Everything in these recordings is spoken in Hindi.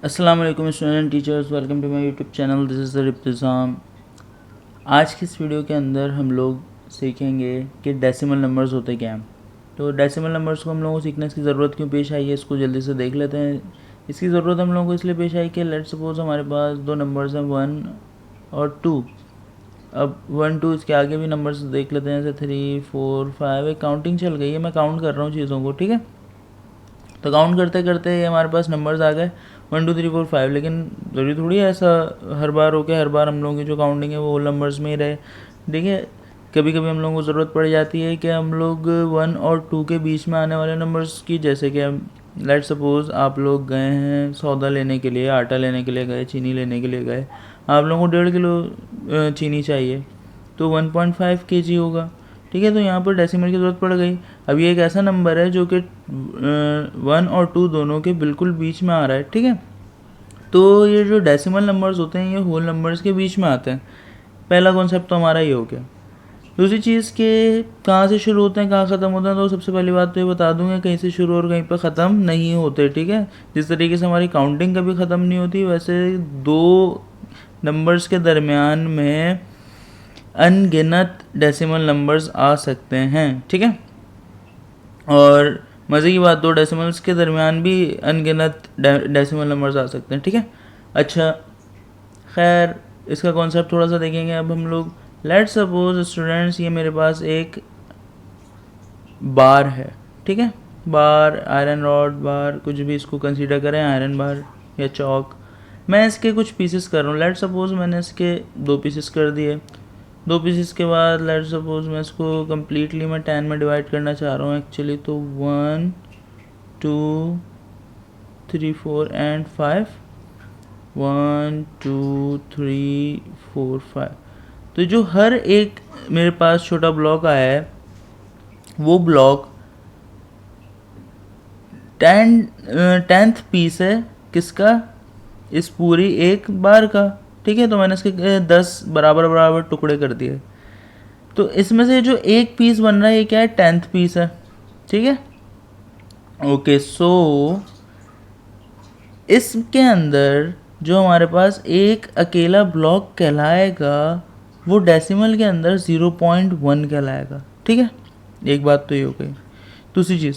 अस्सलाम वालेकुम student teachers, welcome to my YouTube channel. This is the Ibtisam. आज की इस वीडियो के अंदर हम लोग सीखेंगे कि डेसिमल नंबर्स होते क्या हैं। तो डेसिमल नंबर्स को हम लोगों को सीखने की ज़रूरत क्यों पेश आई है, इसको जल्दी से देख लेते हैं। इसकी ज़रूरत हम लोगों को इसलिए पेश आई कि लेट्स सपोज हमारे पास दो नंबर्स हैं 1 और 2। अब 1 2 इसके आगे भी नंबर्स देख लेते हैं, जैसे 3 4 5। एक काउंटिंग चल गई है, मैं काउंट कर रहा हूँ चीज़ों को, ठीक है। तो काउंट करते करते ये हमारे पास नंबर्स आ गए 1 2 3 4 5। लेकिन ज़रूरी थोड़ी है ऐसा हर बार हो के हर बार हम लोगों की जो काउंटिंग है वो होल नंबर्स में ही रहे। देखिए, कभी कभी हम लोगों को ज़रूरत पड़ जाती है कि हम लोग 1 और 2 के बीच में आने वाले नंबर्स की, जैसे कि लेट सपोज़ आप लोग गए हैं सौदा लेने के लिए, आटा लेने के लिए गए, चीनी लेने के लिए गए। आप लोगों को 1.5 किलो चीनी चाहिए, तो 1.5 kg होगा, ठीक है। तो यहाँ पर डेसिमल की ज़रूरत पड़ गई। अब ये एक ऐसा नंबर है जो कि 1 और 2 दोनों के बिल्कुल बीच में आ रहा है, ठीक है। तो ये जो डेसिमल नंबर्स होते हैं ये होल नंबर्स के बीच में आते हैं। पहला कॉन्सेप्ट तो हमारा ये हो गया। दूसरी चीज़ के कहाँ से शुरू होते हैं कहाँ ख़त्म होते हैं, तो सबसे पहली बात तो ये बता दूंगा, कहीं से शुरू और कहीं पर ख़त्म नहीं होते, ठीक है। जिस तरीके से हमारी काउंटिंग कभी ख़त्म नहीं होती, वैसे दो नंबर्स के दरमियान में अनगिनत डेसिमल नंबर्स आ सकते हैं, ठीक है। और मज़े की बात, दो डेसिमल्स के दरमियान भी अनगिनत डेसिमल नंबर्स आ सकते हैं, ठीक है। अच्छा, खैर इसका कॉन्सेप्ट थोड़ा सा देखेंगे अब हम लोग। लेट्स सपोज स्टूडेंट्स, ये मेरे पास एक बार है, ठीक है। बार, आयरन रॉड बार, कुछ भी इसको कंसीडर करें, आयरन बार या चौक। मैं इसके कुछ पीसेस कर रहा हूँ। लेट्स सपोज मैंने इसके 2 पीसेस कर दिए। 2 पीसेस के बाद लेट्स सपोज मैं इसको कम्प्लीटली मैं 10 में डिवाइड करना चाह रहा हूँ एक्चुअली। तो 1 2 3 4 एंड 5, 1 2 3 4 5। तो जो हर एक मेरे पास छोटा ब्लॉक आया है वो ब्लॉक 10th पीस है किसका, इस पूरी एक बार का, ठीक है। तो मैंने इसके 10 बराबर बराबर टुकड़े कर दिए। तो इसमें से जो एक पीस बन रहा है ये क्या है, 10th पीस है, ठीक है। ओके, सो इसके अंदर जो हमारे पास एक अकेला ब्लॉक कहलाएगा वो डेसिमल के अंदर 0.1 कहलाएगा, ठीक है। एक बात तो ये हो गई। दूसरी चीज़,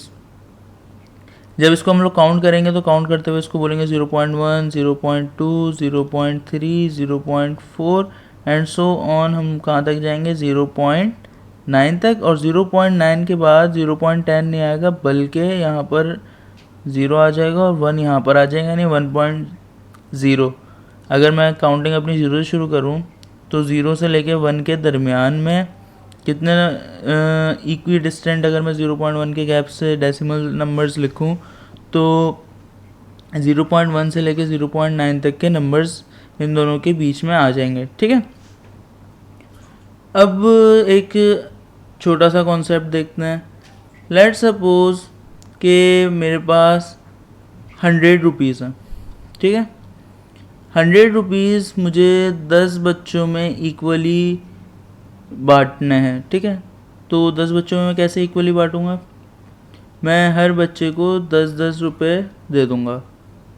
जब इसको हम लोग काउंट करेंगे तो काउंट करते हुए इसको बोलेंगे 0.1 0.2 0.3 0.4 एंड सो ऑन। हम कहाँ तक जाएंगे, 0.9 तक। और 0.9 के बाद 0.10 नहीं आएगा, बल्कि यहाँ पर 0 आ जाएगा और 1 यहाँ पर आ जाएगा, यानी 1.0। अगर मैं काउंटिंग अपनी 0 से शुरू करूँ तो 0 से लेके 1 के दरमियान में कितने इक्वी डिस्टेंट, अगर मैं 0.1 के गैप से डेसिमल नंबर्स लिखूं तो 0.1 से लेके 0.9 तक के नंबर्स इन दोनों के बीच में आ जाएंगे, ठीक है। अब एक छोटा सा कॉन्सेप्ट देखते हैं। लेट सपोज कि मेरे पास 100 रुपीज़ हैं, ठीक है। 100 रुपीज़ मुझे 10 बच्चों में इक्वली बांटने हैं, ठीक है। तो 10 बच्चों में मैं कैसे इक्वली बांटूंगा, मैं हर बच्चे को 10-10 रुपये दे दूंगा,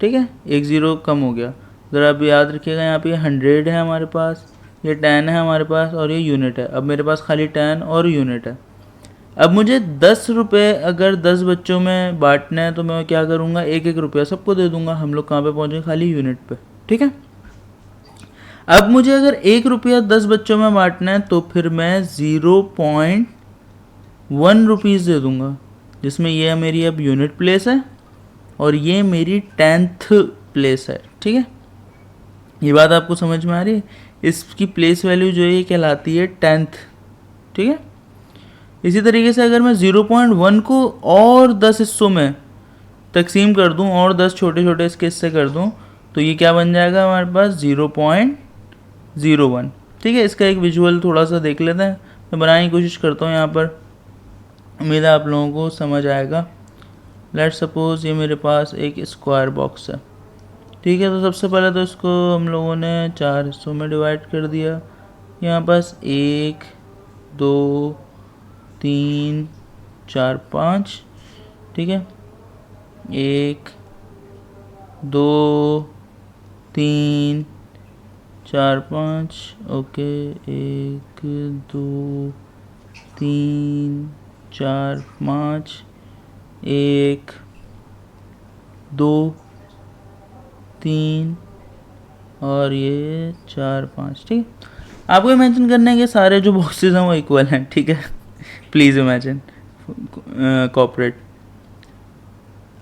ठीक है। एक ज़ीरो कम हो गया। ज़रा आप याद रखिएगा, यहाँ पे 100 है हमारे पास, ये 10 है हमारे पास और ये यूनिट है। अब मेरे पास खाली 10 और यूनिट है। अब मुझे 10 रुपये अगर 10 बच्चों में बांटना है तो मैं क्या करूँगा, एक एक रुपया सबको दे दूंगा। हम लोग कहाँ पे पहुँचे, खाली यूनिट पे, ठीक है। अब मुझे अगर 1 रुपया 10 बच्चों में बांटना है तो फिर मैं 0.1 रुपीज़ दे दूंगा, जिसमें ये मेरी अब यूनिट प्लेस है और ये मेरी 10th प्लेस है, ठीक है। ये बात आपको समझ में आ रही है। इसकी प्लेस वैल्यू जो है ये कहलाती है 10th, ठीक है। इसी तरीके से अगर मैं 0.1 को और 10 हिस्सों में तकसीम कर दूं और 10 छोटे छोटे इसके हिस्से कर दूं तो ये क्या बन जाएगा हमारे पास, 0.01, ठीक है। इसका एक विजुअल थोड़ा सा देख लेते हैं, मैं बनाने की कोशिश करता हूँ यहाँ पर, उम्मीद है आप लोगों को समझ आएगा। लेट सपोज ये मेरे पास एक स्क्वायर बॉक्स है, ठीक है। तो सबसे पहले तो इसको हम लोगों ने 4 हिस्सों में डिवाइड कर दिया। यहाँ पास 1 2 3 4 5, ठीक है। 1 2 3 4 5, ओके, 1 2 3 4 5, 1 2 3 और ये 4 5, ठीक है। आपको इमेजिन करना है कि सारे जो बॉक्सेस हैं वो इक्वल हैं, ठीक है। Please imagine, cooperate.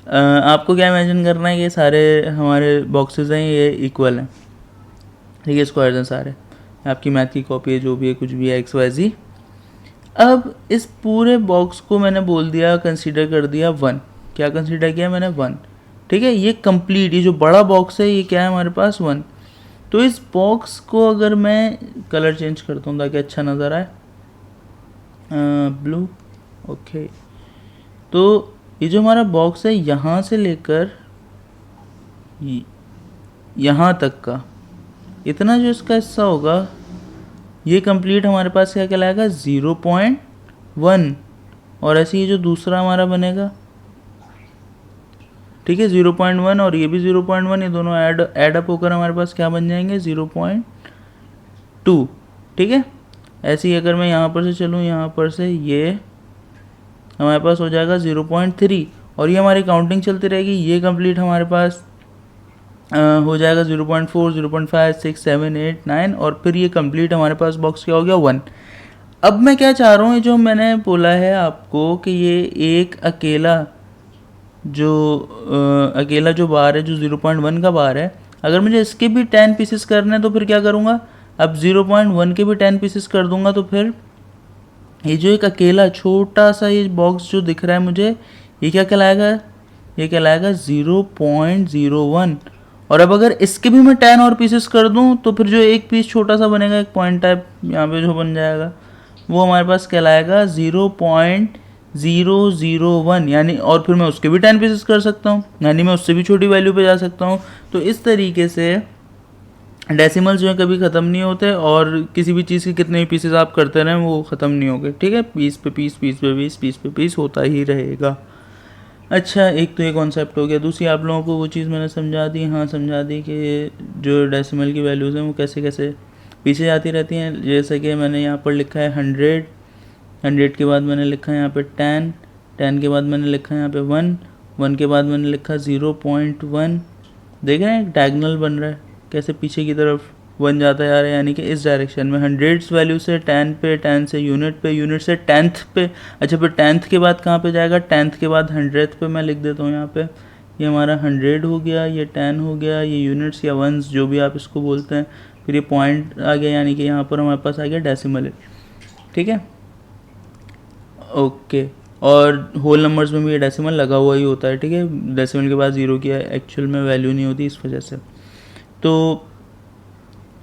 आपको क्या इमेजिन करना है कि सारे हमारे बॉक्सेस हैं ये इक्वल हैं, ठीक है, स्क्वायर्स हैं सारे। आपकी मैथ की कॉपी है, जो भी है, कुछ भी है, XYZ। अब इस पूरे बॉक्स को मैंने बोल दिया, कंसीडर कर दिया 1। क्या कंसीडर किया मैंने? 1, ठीक है। ये कंप्लीट, ये जो बड़ा बॉक्स है ये क्या है हमारे पास? 1। तो इस बॉक्स को अगर मैं कलर चेंज करता हूँ ताकि अच्छा नज़र आए, ब्लू, ओके। तो ये जो हमारा बॉक्स है यहाँ से लेकर यहाँ तक का इतना जो इसका हिस्सा होगा ये कंप्लीट हमारे पास क्या कहलाएगा? 0.1। और ऐसे ही जो दूसरा हमारा बनेगा, ठीक है, 0.1 और ये भी 0.1, ये दोनों ऐड अप होकर हमारे पास क्या बन जाएंगे? 0.2, ठीक है। ऐसे ही अगर मैं यहाँ पर से चलूँ, यहाँ पर से ये हमारे पास हो जाएगा 0.3 और ये हमारी काउंटिंग चलती रहेगी। ये कंप्लीट हमारे पास हो जाएगा 0.4, 0.5, 6, 7, 8, 9 और फिर ये कंप्लीट हमारे पास बॉक्स क्या हो गया? 1। अब मैं क्या चाह रहा हूँ, जो मैंने बोला है आपको कि ये एक अकेला जो बार है, जो 0.1 का बार है, अगर मुझे इसके भी 10 पीसेस करने हैं तो फिर क्या करूँगा? अब 0.1 के भी 10 पीसेस कर दूंगा तो फिर ये जो एक अकेला छोटा सा ये बॉक्स जो दिख रहा है मुझे, ये क्या कहलाएगा? ये कहलाएगा 0.01। और अब अगर इसके भी मैं 10 और पीसेस कर दूं तो फिर जो एक पीस छोटा सा बनेगा, एक पॉइंट टाइप यहाँ पे जो बन जाएगा, वो हमारे पास कहलाएगा 0.001। यानी और फिर मैं उसके भी 10 पीसेस कर सकता हूँ, यानी मैं उससे भी छोटी वैल्यू पे जा सकता हूँ। तो इस तरीके से डेसिमल्स जो है कभी ख़त्म नहीं होते और किसी भी चीज़ के कितने भी पीसेस आप करते रहें वो ख़त्म नहीं होंगे, ठीक है। पीस पे पीस, पीस पे पीस, पीस पे पीस होता ही रहेगा। अच्छा, एक तो ये कॉन्सेप्ट हो गया। दूसरी, आप लोगों को वो चीज़ मैंने समझा दी, हाँ समझा दी कि जो डेसिमल की वैल्यूज़ हैं वो कैसे कैसे पीछे जाती रहती हैं। जैसे कि मैंने यहाँ पर लिखा है 100, 100 के बाद मैंने लिखा है यहाँ पे 10, 10 के बाद मैंने लिखा है यहाँ पे 1, 1 के बाद मैंने लिखा 0.1। देख रहे हैं एक डायगोनल बन रहा है कैसे पीछे की तरफ 1 जाता जा रहा है, यानी कि इस डायरेक्शन में 100 वैल्यू से 10 पे, 10 से यूनिट पे, यूनिट से 10th पे। अच्छा, फिर 10th के बाद कहाँ पे जाएगा? 10th के बाद 100th पे मैं लिख देता हूँ यहाँ पे। ये हमारा 100 हो गया, ये 10 हो गया, ये यूनिट्स या वंस जो भी आप इसको बोलते हैं, फिर ये पॉइंट आ गया, यानी कि यहाँ पर हमारे पास आ गया डेसिमल, ठीक है, ओके। और होल नंबर्स में भी ये डेसिमल लगा हुआ ही होता है, ठीक है। डेसिमल के बाद 0 की एक्चुअल में वैल्यू नहीं होती, इस वजह से। तो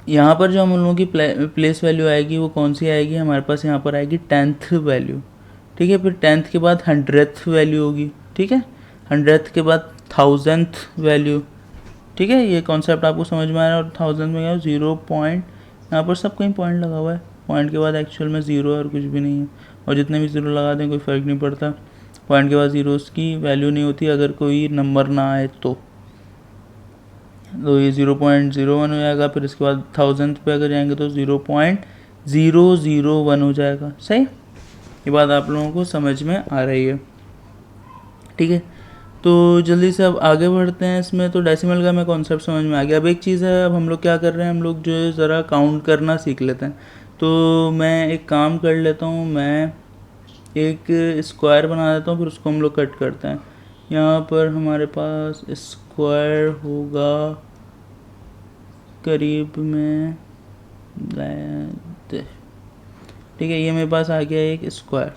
यहाँ पर जो हम लोगों की प्लेस वैल्यू आएगी वो कौन सी आएगी? हमारे पास यहाँ पर आएगी 10th वैल्यू, ठीक है। फिर 10th के बाद 100th वैल्यू होगी, ठीक है। 100th के बाद 1000th वैल्यू, ठीक है। ये कॉन्सेप्ट आपको समझ में आ रहा है। और 1000 में क्या है? 0 पॉइंट, यहाँ पर सब कहीं पॉइंट लगा हुआ है, पॉइंट के बाद एक्चुअल में 0 है और कुछ भी नहीं है। और जितने भी 0 लगा दें कोई फ़र्क नहीं पड़ता, पॉइंट के बाद 0 की वैल्यू नहीं होती अगर कोई नंबर ना आए तो ये 0.01 हो जाएगा। फिर इसके बाद 1000th पे अगर जाएंगे तो 0.001 हो जाएगा। सही, ये बात आप लोगों को समझ में आ रही है, ठीक है। तो जल्दी से अब आगे बढ़ते हैं इसमें। तो डेसिमल का मैं कॉन्सेप्ट समझ में आ गया। अब एक चीज़ है, अब हम लोग क्या कर रहे हैं, हम लोग जो है ज़रा काउंट करना सीख लेते हैं। तो मैं एक काम कर लेता हूँ, मैं एक स्क्वायर बना देता हूँ, फिर उसको हम लोग कट करते हैं। यहाँ पर हमारे पास स्क्वायर होगा करीब में, ठीक है, ये मेरे पास आ गया एक स्क्वायर।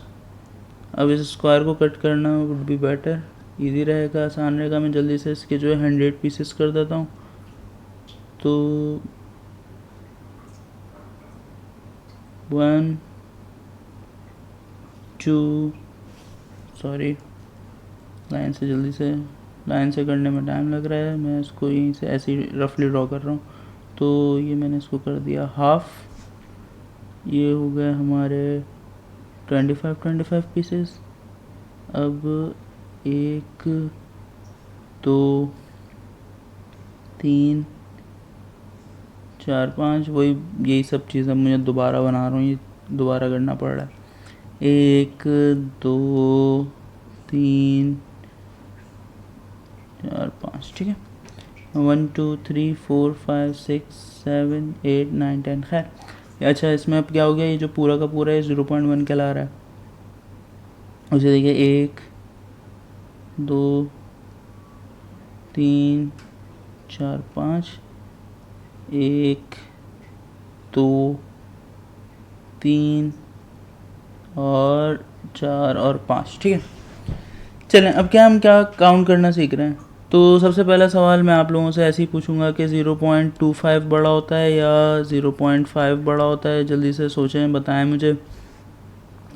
अब इस स्क्वायर को कट करना वुड बी बेटर, इजी रहेगा, आसान रहेगा। मैं जल्दी से इसके जो है 100 पीसेस कर देता हूँ। तो 1 2, सॉरी लाइन से जल्दी से, लाइन से करने में टाइम लग रहा है, मैं इसको यहीं से ऐसे ही रफली ड्रॉ कर रहा हूँ। तो ये मैंने इसको कर दिया हाफ, ये हो गए हमारे 25 पीसेस। अब 1 2 3 4 5, वही यही सब चीज़ अब मुझे दोबारा बना रहा हूँ, ये दोबारा करना पड़ रहा है। 1 2 3 4 5, ठीक है। 1 2 3 4 5 6 7 8 9 10। खैर अच्छा, इसमें अब क्या हो गया, ये जो पूरा का पूरा है 0.1 कहला रहा है। उसे देखिए 1 2 3 4 5, 1 2 3 और 4 और 5, ठीक है। चलें अब क्या हम क्या काउंट करना सीख रहे हैं। तो सबसे पहला सवाल मैं आप लोगों से ऐसे ही पूछूंगा कि 0.25 बड़ा होता है या 0.5 बड़ा होता है। जल्दी से सोचें, बताएं मुझे,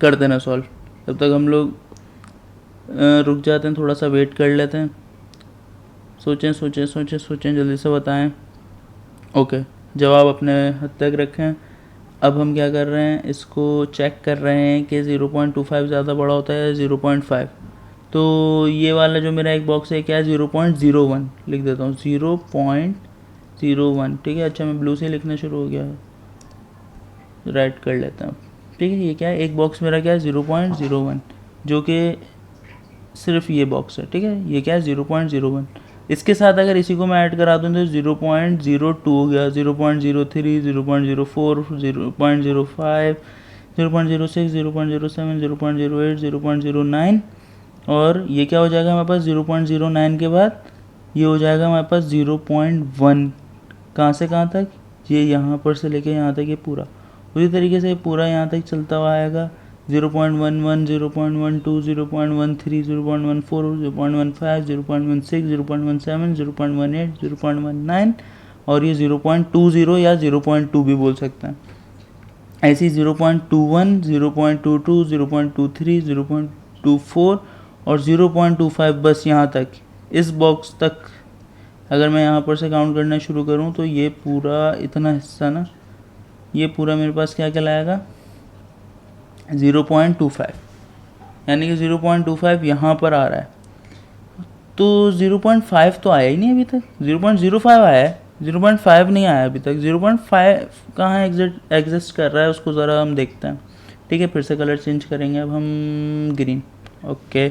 कर देना सॉल्व। तब तक हम लोग रुक जाते हैं, थोड़ा सा वेट कर लेते हैं। सोचें सोचें सोचें सोचें, जल्दी से बताएं। ओके, जवाब अपने हद तक रखें। अब हम क्या कर रहे हैं, इसको चेक कर रहे हैं कि 0.25 ज़्यादा बड़ा होता है 0.5। तो ये वाला जो मेरा एक बॉक्स है क्या है, 0.01 लिख देता हूँ, 0.01, ठीक है। अच्छा, मैं ब्लू से लिखना शुरू हो गया है, राइट कर लेता हूँ, ठीक है। ये क्या है, एक बॉक्स मेरा क्या है 0.01, जो कि सिर्फ ये बॉक्स है, ठीक है। ये क्या है 0.01। इसके साथ अगर इसी को मैं ऐड करा दूँ तो 0.02 हो गया, 0.03, 0.04, 0.05, 0.06, 0.07, 0.08, 0.09, और ये क्या हो जाएगा हमारे पास 0.09 के बाद ये हो जाएगा हमारे पास 0.1। कहाँ से कहाँ तक, ये यहाँ पर से लेके यहाँ तक ये पूरा। उसी तरीके से पूरा यहाँ तक चलता हुआ आएगा 0.11, 0.12, 0.13, 0.14, 0.15, 0.16, 0.17, 0.18, 0.19, और ये 0.20 या 0.2 भी बोल सकते हैं। ऐसी 0.21, 0.22, 0.23, 0.24 और 0.25, बस यहाँ तक, इस बॉक्स तक अगर मैं यहाँ पर से काउंट करना शुरू करूँ तो ये पूरा इतना हिस्सा ना, ये पूरा मेरे पास क्या कहलाएगा 0.25, यानी कि 0.25 यहाँ पर आ रहा है। तो 0.5 तो आया ही नहीं अभी तक, 0.05 आया है, 0.5 नहीं आया अभी तक। 0.5 कहाँ एग्जिस्ट कर रहा है उसको ज़रा हम देखते हैं, ठीक है। फिर से कलर चेंज करेंगे अब हम, ग्रीन, ओके।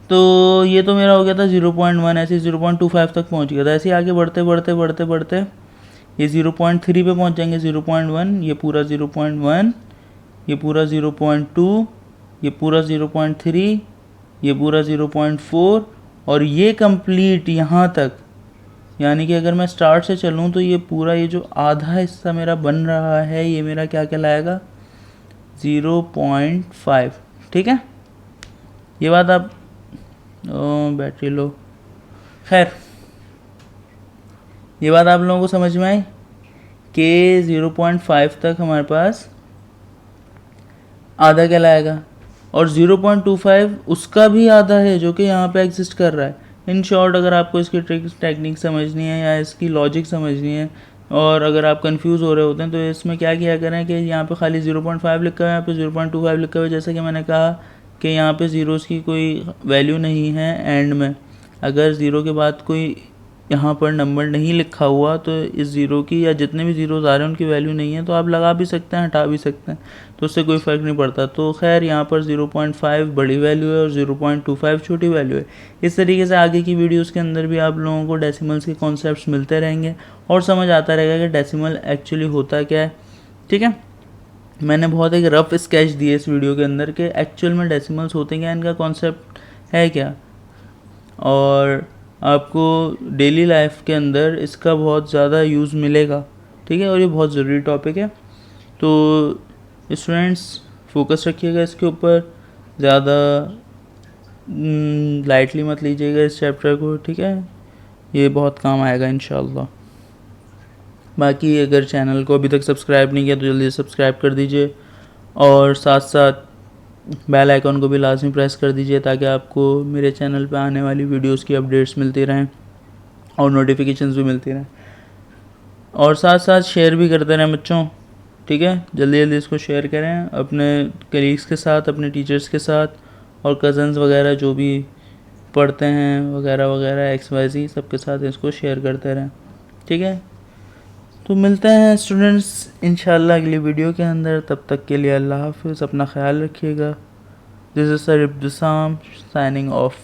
तो ये तो मेरा हो गया था 0.1, ऐसे 0.25 तक पहुंच गया था। ऐसे आगे बढ़ते बढ़ते बढ़ते बढ़ते ये 0.3 पे पहुंच जाएंगे, 0.1, ये पूरा 0.1, ये पूरा 0.2, ये पूरा 0.3, ये पूरा 0.4, और ये कंप्लीट यहाँ तक। यानी कि अगर मैं स्टार्ट से चलूँ तो ये पूरा, ये जो आधा हिस्सा मेरा बन रहा है, ये मेरा क्या कहलाएगा 0.5, ठीक है। ये बात आप बैटरी लो, खैर ये बात आप लोगों को समझ में आई कि 0.5 तक हमारे पास आधा कहलाएगा, और 0.25 उसका भी आधा है जो कि यहाँ पे एग्जिस्ट कर रहा है। इन शॉर्ट, अगर आपको इसकी टेक्निक समझनी है या इसकी लॉजिक समझनी है, और अगर आप कंफ्यूज हो रहे होते हैं, तो इसमें क्या किया करें कि यहाँ पे खाली 0.5 लिखा हुआ है, यहाँ पे 0.25 लिखा हुआ है। जैसे कि मैंने कहा कि यहाँ पे ज़ीरोज़ की कोई वैल्यू नहीं है एंड में। अगर ज़ीरो के बाद कोई यहाँ पर नंबर नहीं लिखा हुआ तो इस ज़ीरो की, या जितने भी ज़ीरोज़ आ रहे हैं उनकी वैल्यू नहीं है, तो आप लगा भी सकते हैं, हटा भी सकते हैं, तो उससे कोई फ़र्क नहीं पड़ता। तो खैर यहाँ पर 0.5 बड़ी वैल्यू है और 0.25 छोटी वैल्यू है। इस तरीके से आगे की वीडियोज़ के अंदर भी आप लोगों को डेसिमल्स के कॉन्सेप्ट्स मिलते रहेंगे और समझ आता रहेगा कि डेसिमल एक्चुअली होता क्या है, ठीक है। मैंने बहुत एक रफ स्केच दिए इस वीडियो के अंदर कि एक्चुअल में डेसिमल्स होते क्या, इनका कॉन्सेप्ट है क्या, और आपको डेली लाइफ के अंदर इसका बहुत ज़्यादा यूज़ मिलेगा, ठीक है। और ये बहुत ज़रूरी टॉपिक है, तो स्टूडेंट्स फोकस रखिएगा इसके ऊपर, ज़्यादा लाइटली मत लीजिएगा इस चैप्टर को, ठीक है। ये बहुत काम आएगा इंशाल्लाह। बाकी अगर चैनल को अभी तक सब्सक्राइब नहीं किया तो जल्दी से सब्सक्राइब कर दीजिए, और साथ साथ बेल आइकन को भी लाजमी प्रेस कर दीजिए ताकि आपको मेरे चैनल पे आने वाली वीडियोस की अपडेट्स मिलती रहें और नोटिफिकेशंस भी मिलती रहें, और साथ साथ शेयर भी करते रहें बच्चों, ठीक है। जल्दी जल्दी इसको शेयर करें अपने कलीग्स के साथ, अपने टीचर्स के साथ, और कज़न्स वगैरह जो भी पढ़ते हैं वगैरह वगैरह XYZ सबके साथ इसको शेयर करते रहें, ठीक है। तो मिलते हैं स्टूडेंट्स इंशाल्लाह अगली वीडियो के अंदर। तब तक के लिए अल्लाह हाफ़िज़, अपना ख्याल रखिएगा। This is sir Ibtisam signing of.